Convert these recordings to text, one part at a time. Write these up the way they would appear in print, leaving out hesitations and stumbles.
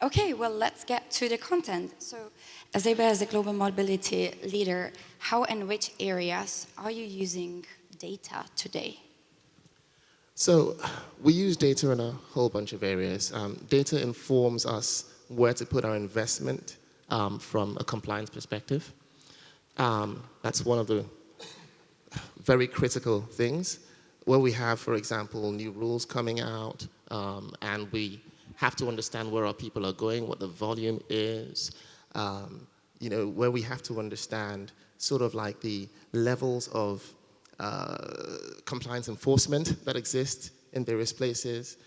Okay, well, let's get to the content. So, Ezeibe, as a global mobility leader, how and which areas are you using data today? So we use data in a whole bunch of areas. Data informs us where to put our investment from a compliance perspective. That's one of the very critical things. Where we have, for example, new rules coming out, and we have to understand where our people are going, what the volume is, where we have to understand sort of like the levels of compliance enforcement that exist in various places.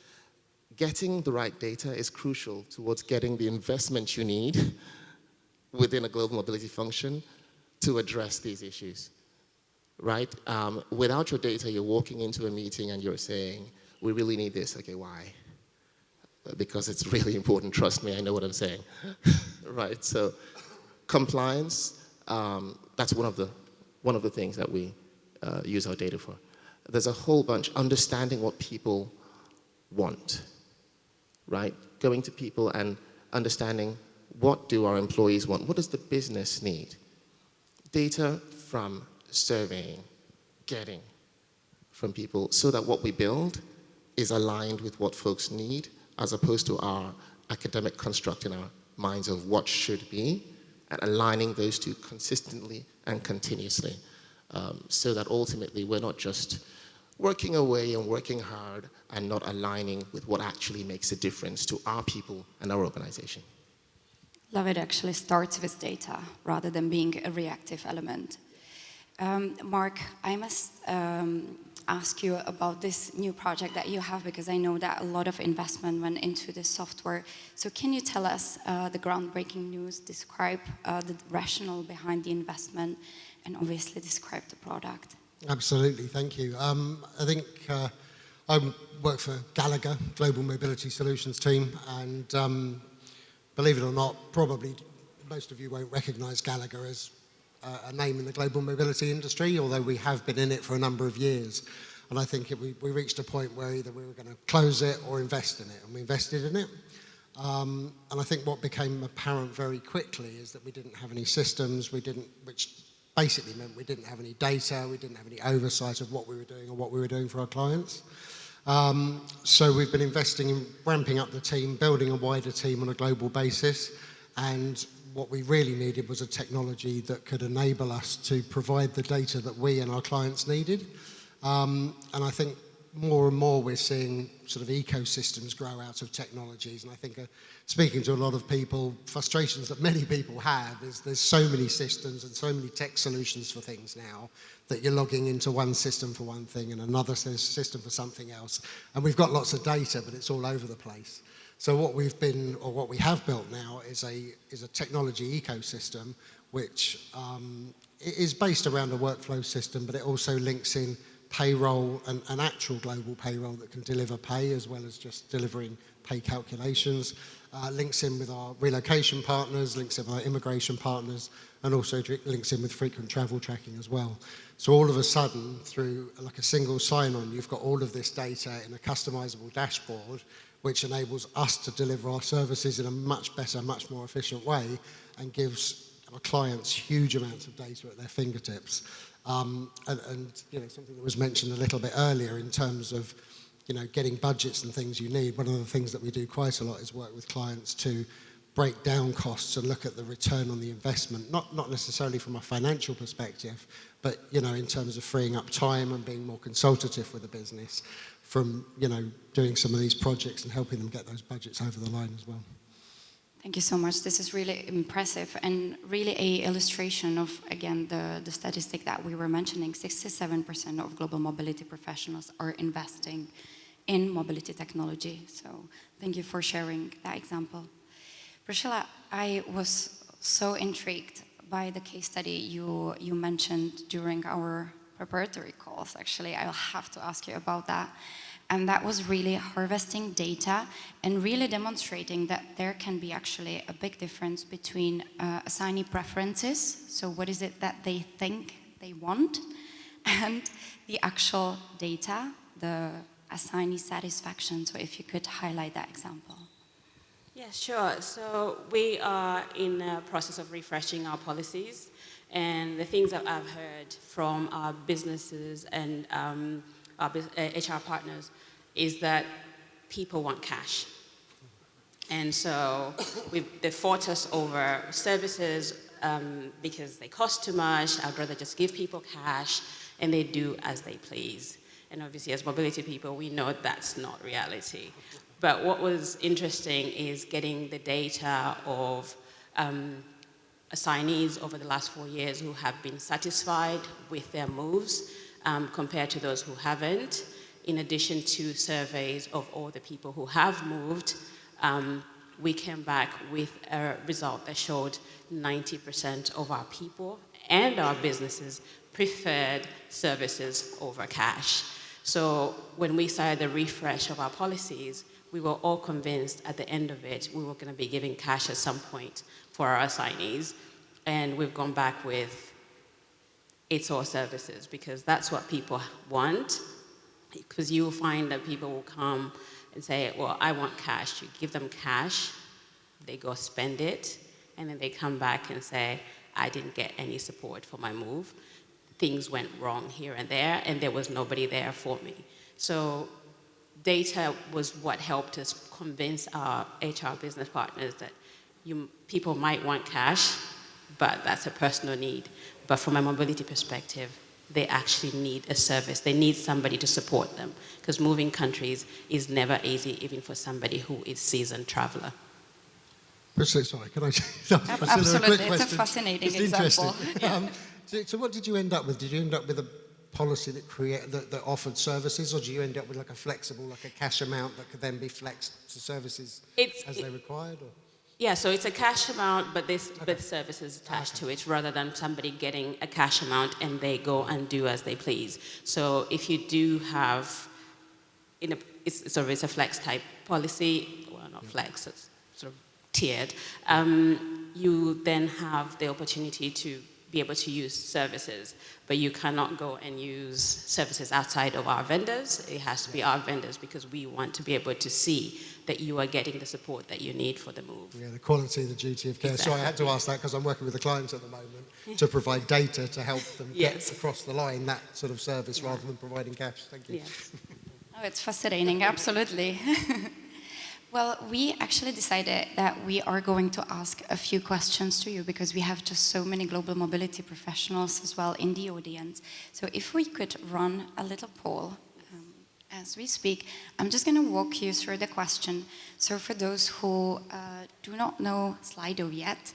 Getting the right data is crucial towards getting the investment you need within a global mobility function to address these issues, right? Without your data, you're walking into a meeting and you're saying, we really need this. Okay, why? Because it's really important, trust me, I know what I'm saying. Right, so compliance, that's one of the things that we use our data for. There's a whole bunch, understanding what people want, right? Going to people and understanding what do our employees want, what does the business need? Data from surveying, getting from people so that what we build is aligned with what folks need as opposed to our academic construct in our minds of what should be, and aligning those two consistently and continuously so that ultimately we're not just working away and working hard and not aligning with what actually makes a difference to our people and our organization. Love it actually starts with data rather than being a reactive element. Mark, I must ask you about this new project that you have because I know that a lot of investment went into this software. So can you tell us the groundbreaking news, describe the rationale behind the investment, and obviously describe the product? Absolutely, thank you. I think I work for Gallagher, Global Mobility Solutions team, and believe it or not, probably most of you won't recognize Gallagher as a name in the global mobility industry, although we have been in it for a number of years. And I think we reached a point where either we were going to close it or invest in it, and we invested in it. And I think what became apparent very quickly is that we didn't have any systems, which basically meant we didn't have any data, we didn't have any oversight of what we were doing or what we were doing for our clients. So we've been investing in ramping up the team, building a wider team on a global basis, and what we really needed was a technology that could enable us to provide the data that we and our clients needed. And I think more and more we're seeing sort of ecosystems grow out of technologies. And I think speaking to a lot of people, frustrations that many people have is there's so many systems and so many tech solutions for things now that you're logging into one system for one thing and another system for something else. And we've got lots of data, but it's all over the place. So what we have built now is a technology ecosystem which is based around a workflow system, but it also links in payroll and actual global payroll that can deliver pay as well as just delivering pay calculations, links in with our relocation partners, links in with our immigration partners, and also links in with frequent travel tracking as well. So all of a sudden, through like a single sign-on, you've got all of this data in a customizable dashboard which enables us to deliver our services in a much better, much more efficient way and gives our clients huge amounts of data at their fingertips. And something that was mentioned a little bit earlier in terms of getting budgets and things you need. One of the things that we do quite a lot is work with clients to break down costs and look at the return on the investment, not necessarily from a financial perspective, but in terms of freeing up time and being more consultative with the business from doing some of these projects and helping them get those budgets over the line as well. Thank you so much. This is really impressive and really a illustration of, again, the statistic that we were mentioning. 67% of global mobility professionals are investing in mobility technology. So thank you for sharing that example. Priscilla, I was so intrigued by the case study you mentioned during our preparatory calls. Actually, I'll have to ask you about that. And that was really harvesting data and really demonstrating that there can be actually a big difference between assignee preferences, so what is it that they think they want, and the actual data, the assignee satisfaction. So if you could highlight that example. Yeah, sure. So we are in the process of refreshing our policies, and the things that I've heard from our businesses and our HR partners is that people want cash. And so they fought us over services because they cost too much. I'd rather just give people cash, and they do as they please. And obviously, as mobility people, we know that's not reality. But what was interesting is getting the data of assignees over the last 4 years who have been satisfied with their moves compared to those who haven't. In addition to surveys of all the people who have moved, we came back with a result that showed 90% of our people and our businesses preferred services over cash. So when we started the refresh of our policies, we were all convinced at the end of it we were going to be giving cash at some point for our assignees. And we've gone back with it's all services because that's what people want. Because you will find that people will come and say, well, I want cash. You give them cash, they go spend it, and then they come back and say, I didn't get any support for my move. Things went wrong here and there was nobody there for me. So data was what helped us convince our HR business partners that people might want cash, but that's a personal need. But from a mobility perspective, they actually need a service. They need somebody to support them because moving countries is never easy, even for somebody who is seasoned traveler. Priscilla, sorry, can I ask Priscilla Absolutely, a quick question? it's a fascinating It's example. So what did you end up with? Did you end up with a policy that offered services, or do you end up with like a flexible, like a cash amount that could then be flexed to services as they required? Or? Yeah, so it's a cash amount, but with services attached to it, rather than somebody getting a cash amount and they go and do as they please. So if you do have, it's a flex type policy, well, not flex, it's sort of tiered. You then have the opportunity to be able to use services, but you cannot go and use services outside of our vendors. It has to be our vendors because we want to be able to see that you are getting the support that you need for the move. Yeah, the quality, the duty of care. Exactly. So I had to ask that because I'm working with the clients at the moment to provide data to help them get across the line that sort of service rather than providing cash. Thank you. Yes. Oh, it's fascinating, absolutely. Well, we actually decided that we are going to ask a few questions to you because we have just so many global mobility professionals as well in the audience. So if we could run a little poll as we speak, I'm just going to walk you through the question. So for those who do not know Slido yet,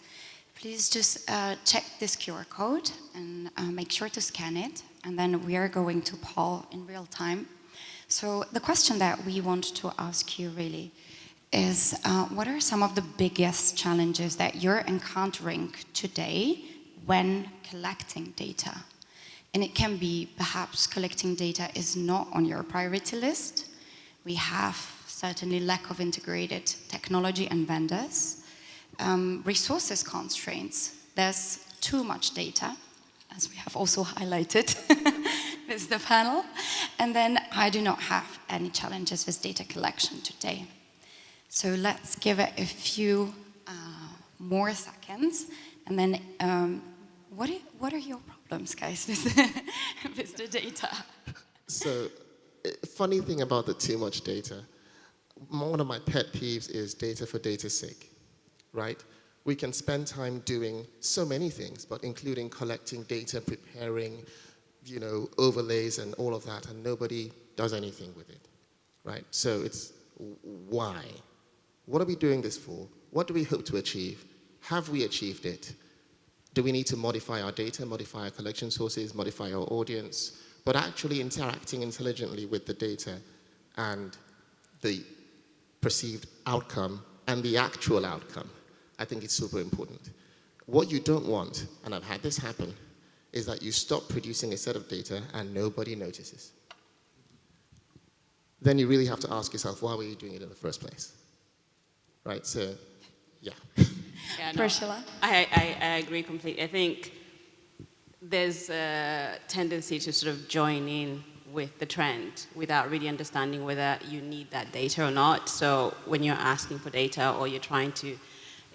please just check this QR code and make sure to scan it. And then we are going to poll in real time. So the question that we want to ask you really is what are some of the biggest challenges that you're encountering today when collecting data? And it can be perhaps collecting data is not on your priority list. We have certainly lack of integrated technology and vendors. Resources constraints. There's too much data, as we have also highlighted with the panel. And then I do not have any challenges with data collection today. So let's give it a few more seconds. And then what are your problems, guys, with the data? So, funny thing about the too much data, one of my pet peeves is data for data's sake, right? We can spend time doing so many things, but including collecting data, preparing, overlays and all of that, and nobody does anything with it, right? So it's why? What are we doing this for? What do we hope to achieve? Have we achieved it? Do we need to modify our data, modify our collection sources, modify our audience, but actually interacting intelligently with the data and the perceived outcome and the actual outcome? I think it's super important. What you don't want, and I've had this happen, is that you stop producing a set of data and nobody notices. Then you really have to ask yourself, why were you doing it in the first place? Right, so, yeah. Yeah, no, Priscilla? I agree completely. I think there's a tendency to sort of join in with the trend without really understanding whether you need that data or not. So when you're asking for data or you're trying to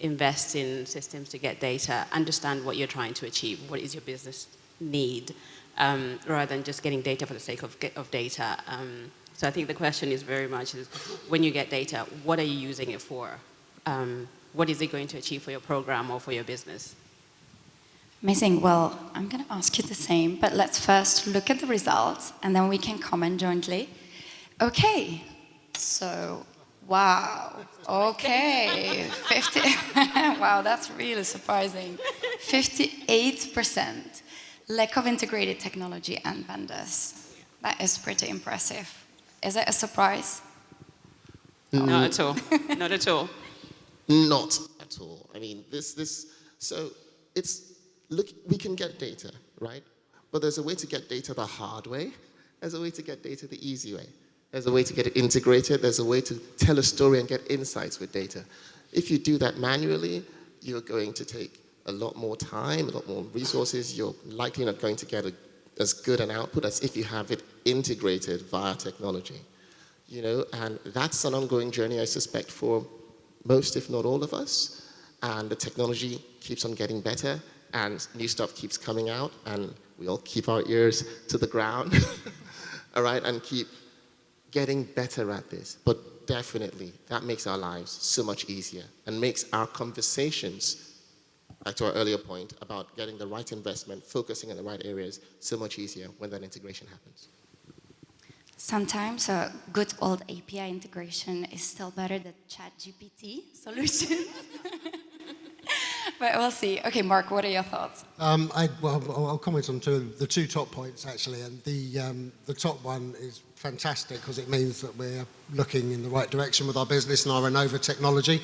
invest in systems to get data, understand what you're trying to achieve, what is your business need, rather than just getting data for the sake of data. So I think the question is very much is, when you get data, what are you using it for? What is it going to achieve for your program or for your business? Amazing. Well, I'm going to ask you the same, but let's first look at the results and then we can comment jointly. Okay, so, wow, okay, 50, wow, that's really surprising. 58% lack of integrated technology and vendors. That is pretty impressive. Is it a surprise? Not at all, not at all. Not at all. I mean, so it's, look, we can get data, right? But there's a way to get data the hard way. There's a way to get data the easy way. There's a way to get it integrated. There's a way to tell a story and get insights with data. If you do that manually, you're going to take a lot more time, a lot more resources. You're likely not going to get as good an output as if you have it integrated via technology. You know, and that's an ongoing journey, I suspect, for most, if not all of us. And the technology keeps on getting better, and new stuff keeps coming out, and we all keep our ears to the ground, all right, and keep getting better at this. But definitely, that makes our lives so much easier and makes our conversations, back to our earlier point, about getting the right investment, focusing in the right areas, so much easier when that integration happens. Sometimes a good old API integration is still better than ChatGPT solution. But we'll see. Okay, Mark, what are your thoughts? I'll comment on the two top points, actually. And the top one is fantastic because it means that we're looking in the right direction with our business and our Renova technology,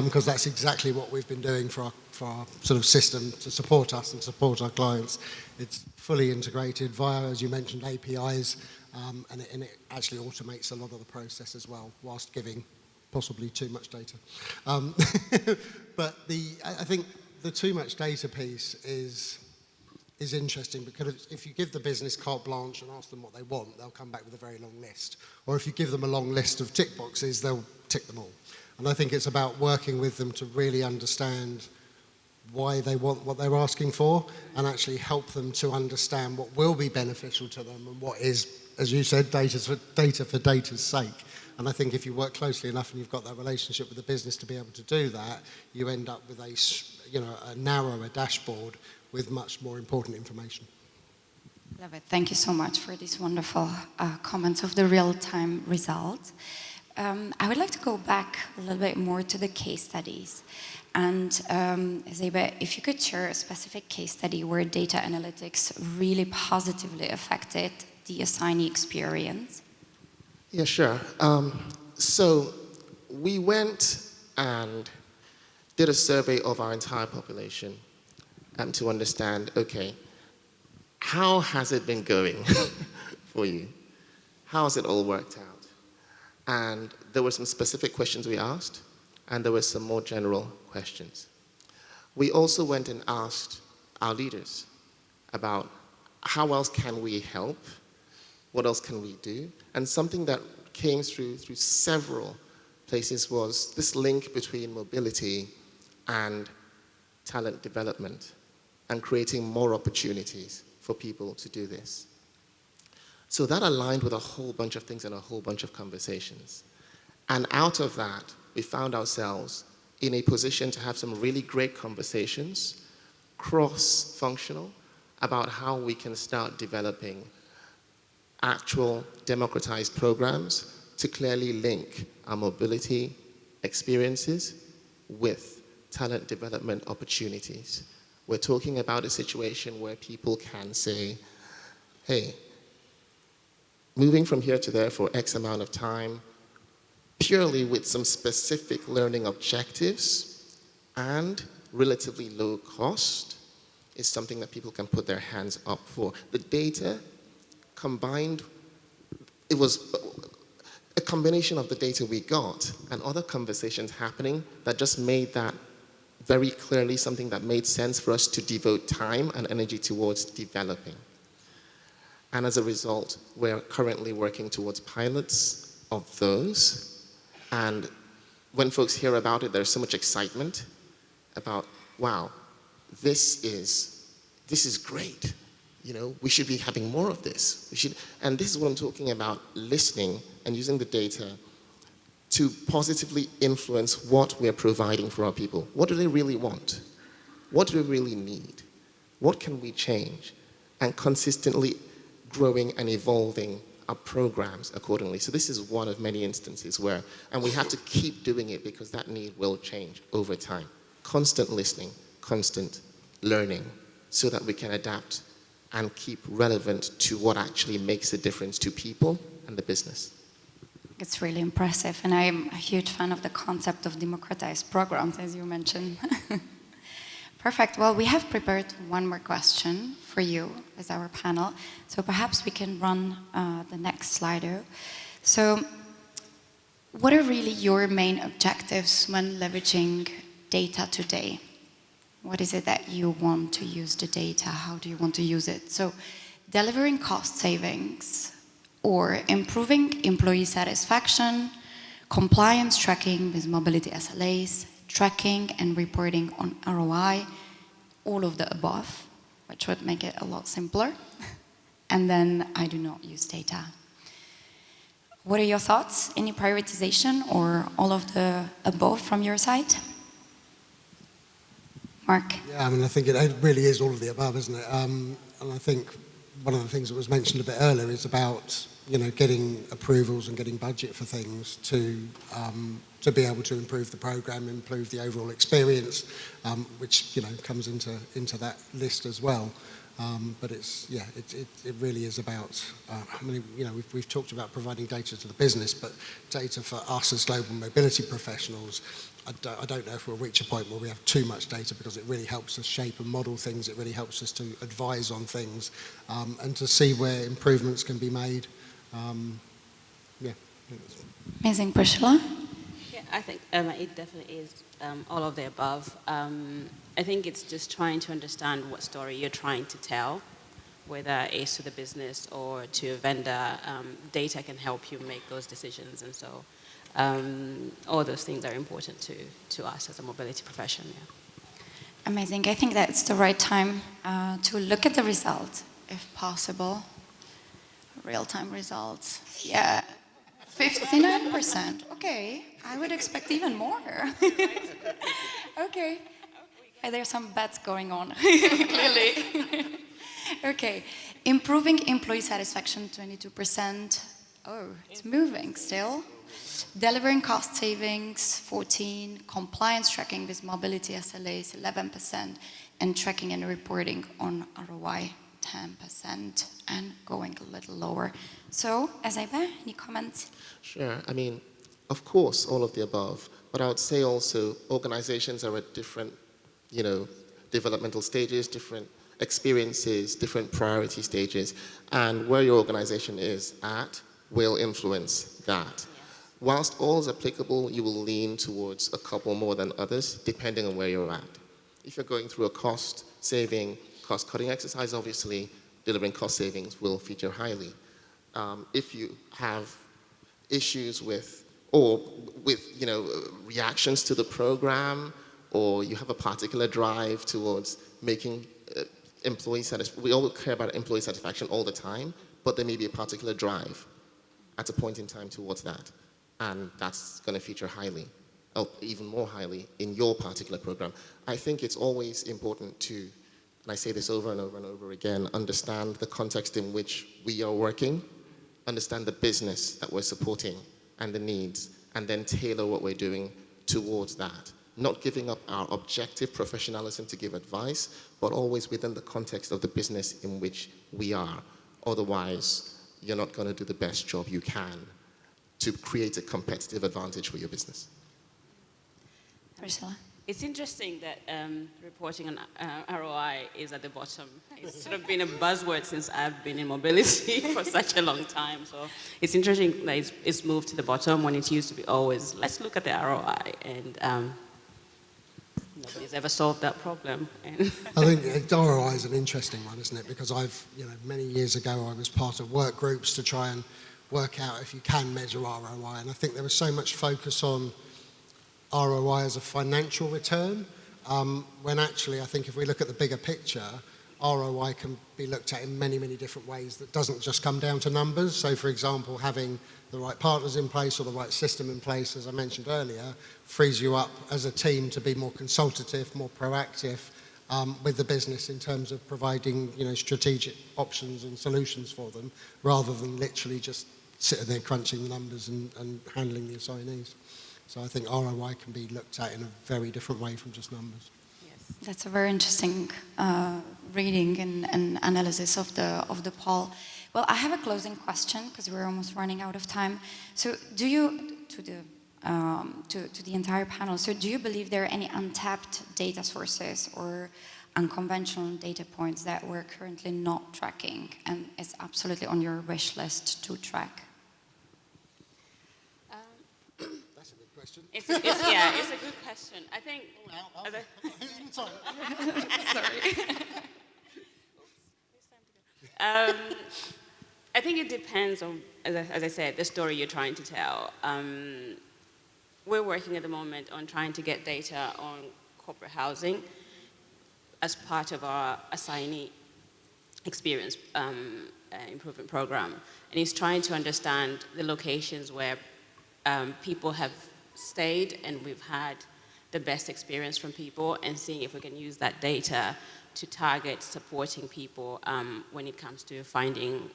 because that's exactly what we've been doing for our sort of system to support us and support our clients. It's fully integrated via, as you mentioned, APIs, and it actually automates a lot of the process as well, whilst giving possibly too much data. But I think the too much data piece is interesting, because if you give the business carte blanche and ask them what they want, they'll come back with a very long list. Or if you give them a long list of tick boxes, they'll tick them all. And I think it's about working with them to really understand why they want what they're asking for, and actually help them to understand what will be beneficial to them and what is, as you said, data for data's sake. And I think if you work closely enough and you've got that relationship with the business to be able to do that, you end up with a narrower dashboard with much more important information. Love it. Thank you so much for these wonderful comments of the real-time results. I would like to go back a little bit more to the case studies. And Ezeibe, if you could share a specific case study where data analytics really positively affected the assignee experience. Yeah, sure. So we went and did a survey of our entire population to understand, okay, how has it been going for you? How has it all worked out? And there were some specific questions we asked, and there were some more general questions. We also went and asked our leaders about how else can we help? What else can we do? And something that came through several places was this link between mobility and talent development and creating more opportunities for people to do this. So that aligned with a whole bunch of things and a whole bunch of conversations. And out of that, we found ourselves in a position to have some really great conversations, cross-functional, about how we can start developing actual democratized programs to clearly link our mobility experiences with talent development opportunities. We're talking about a situation where people can say, hey, moving from here to there for X amount of time, purely with some specific learning objectives and relatively low cost, is something that people can put their hands up for. The data combined, it was a combination of the data we got and other conversations happening that just made that very clearly something that made sense for us to devote time and energy towards developing. And as a result, we're currently working towards pilots of those. And when folks hear about it, there's so much excitement about, wow, this is great. You know, we should be having more of this. And this is what I'm talking about, listening and using the data to positively influence what we're providing for our people. What do they really want? What do they really need? What can we change? And consistently growing and evolving our programs accordingly. So this is one of many instances where, and we have to keep doing it because that need will change over time. Constant listening, constant learning, so that we can adapt and keep relevant to what actually makes a difference to people and the business. It's really impressive, and I'm a huge fan of the concept of democratized programs, as you mentioned. Perfect. Well, we have prepared one more question for you as our panel, so perhaps we can run the next Slido. So, what are really your main objectives when leveraging data today? What is it that you want to use the data? How do you want to use it? So, delivering cost savings, or improving employee satisfaction, compliance tracking with mobility SLAs, tracking and reporting on ROI, all of the above, which would make it a lot simpler. And then I do not use data. What are your thoughts? Any prioritization or all of the above from your side? Mark? Yeah, I mean, I think it really is all of the above, isn't it? And I think one of the things that was mentioned a bit earlier is about, you know, getting approvals and getting budget for things to be able to improve the program, improve the overall experience, which, you know, comes into that list as well. But it's, yeah, it really is about, I mean, you know, we've talked about providing data to the business, but data for us as global mobility professionals, I don't know if we'll reach a point where we have too much data, because it really helps us shape and model things, it really helps us to advise on things, and to see where improvements can be made. Yeah. Amazing. Priscilla? Yeah, I think it definitely is all of the above. I think it's just trying to understand what story you're trying to tell, whether it's to the business or to a vendor. Data can help you make those decisions, and so all those things are important to us as a mobility profession. Yeah. Amazing. I think that it's the right time to look at the results, if possible. Real-time results. Yeah, 59%. Okay, I would expect even more. Okay. There's some bets going on, clearly. Okay, improving employee satisfaction, 22%. Oh, it's moving still. Delivering cost savings, 14%. Compliance tracking with mobility SLAs, 11%. And tracking and reporting on ROI, 10%, and going a little lower. So, Ezeibe, any comments? Sure. I mean, of course, all of the above, but I would say also organizations are at different, you know, developmental stages, different experiences, different priority stages, and where your organization is at will influence that. Whilst all is applicable, you will lean towards a couple more than others, depending on where you're at. If you're going through a cost-saving, cost-cutting exercise, obviously, delivering cost savings will feature highly. If you have issues with, you know, reactions to the program, or you have a particular drive towards making employee satisfaction, we all care about employee satisfaction all the time, but there may be a particular drive at a point in time towards that. And that's going to feature highly, or even more highly, in your particular program. I think it's always important to, and I say this over and over and over again, understand the context in which we are working, understand the business that we're supporting and the needs, and then tailor what we're doing towards that. Not giving up our objective professionalism to give advice, but always within the context of the business in which we are. Otherwise, you're not going to do the best job you can to create a competitive advantage for your business. Priscilla? It's interesting that reporting on ROI is at the bottom. It's sort of been a buzzword since I've been in mobility for such a long time. So it's interesting that it's moved to the bottom when it used to be always, let's look at the ROI. And nobody's ever solved that problem. And I think ROI is an interesting one, isn't it? Because many years ago, I was part of work groups to try and work out if you can measure ROI. And I think there was so much focus on ROI as a financial return, when actually I think if we look at the bigger picture, ROI can be looked at in many, many different ways that doesn't just come down to numbers. So for example, having the right partners in place or the right system in place, as I mentioned earlier, frees you up as a team to be more consultative, more proactive with the business in terms of providing strategic options and solutions for them, rather than literally just sitting there crunching the numbers and handling the assignees. So I think ROI can be looked at in a very different way from just numbers. yes. That's a very interesting reading and analysis of the poll. Well, I have a closing question because we're almost running out of time. So, do you to the entire panel? So, do you believe there are any untapped data sources or unconventional data points that we're currently not tracking and is absolutely on your wish list to track? That's a good question. It's a good question. I think. Sorry. I think it depends on, as I said, the story you're trying to tell. We're working at the moment on trying to get data on corporate housing as part of our assignee experience improvement program. And it's trying to understand the locations where people have stayed and we've had the best experience from people, and seeing if we can use that data to target supporting people when it comes to finding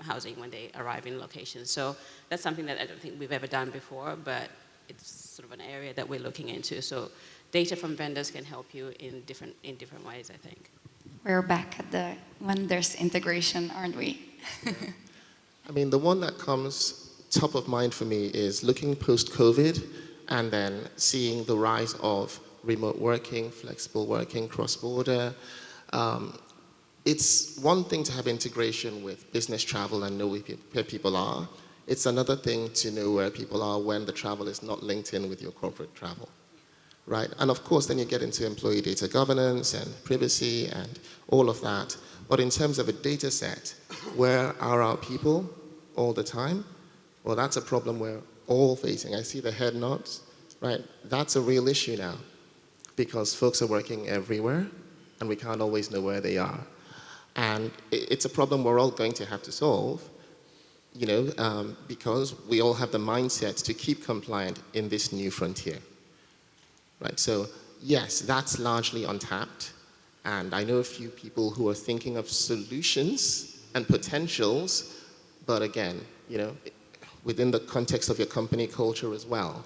housing when they arrive in locations. So that's something that I don't think we've ever done before, but it's sort of an area that we're looking into. So data from vendors can help you in different ways, I think. We're back at the when there's integration, aren't we? Yeah. I mean, the one that comes top of mind for me is looking post-COVID and then seeing the rise of remote working, flexible working, cross-border. It's one thing to have integration with business travel and know where people are. It's another thing to know where people are when the travel is not linked in with your corporate travel, right? And of course, then you get into employee data governance and privacy and all of that. But in terms of a data set, where are our people all the time? Well, that's a problem we're all facing. I see the head nods, right? That's a real issue now, because folks are working everywhere and we can't always know where they are. And it's a problem we're all going to have to solve, because we all have the mindset to keep compliant in this new frontier, right? So yes, that's largely untapped. And I know a few people who are thinking of solutions and potentials, but again, within the context of your company culture as well,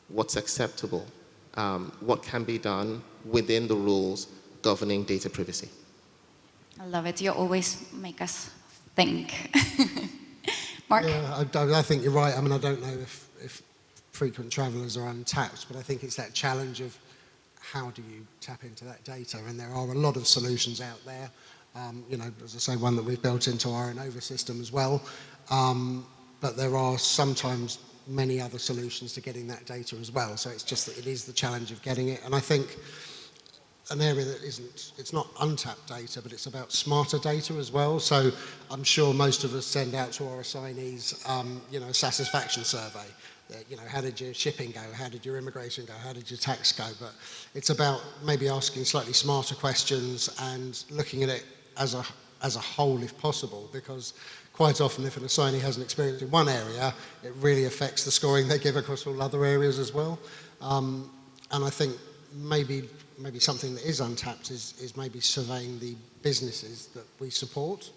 what's acceptable? What can be done within the rules governing data privacy? I love it. You always make us think. Mark? Yeah, I think you're right. I mean, I don't know if frequent travellers are untapped, but I think it's that challenge of how do you tap into that data? And there are a lot of solutions out there. As I say, one that we've built into our Innova system as well. But there are sometimes many other solutions to getting that data as well. So it's just that it is the challenge of getting it. And I think an area that it's not untapped data, but it's about smarter data as well. So I'm sure most of us send out to our assignees, a satisfaction survey. How did your shipping go? How did your immigration go? How did your tax go? But it's about maybe asking slightly smarter questions and looking at it as a whole if possible, because quite often if an assignee has an experience in one area, it really affects the scoring they give across all other areas as well. And I think maybe something that is untapped is maybe surveying the businesses that we support,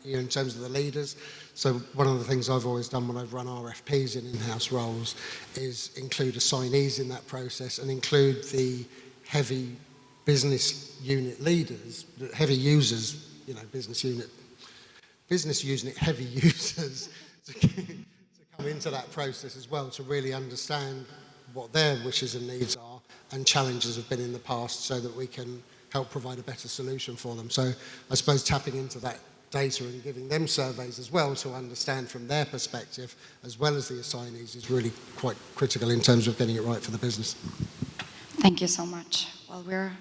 in terms of the leaders. So one of the things I've always done when I've run RFPs in in-house roles is include assignees in that process and include the heavy business unit leaders, heavy users, business unit heavy users to come into that process as well, to really understand what their wishes and needs are and challenges have been in the past, so that we can help provide a better solution for them. So I suppose tapping into that data and giving them surveys as well to understand from their perspective, as well as the assignees, is really quite critical in terms of getting it right for the business. Thank you so much. Well, we're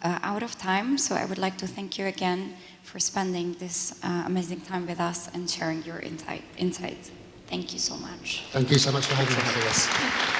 out of time, so I would like to thank you again for spending this amazing time with us and sharing your insights. Thank you so much. Thank you so much for having Thanks for us. having us.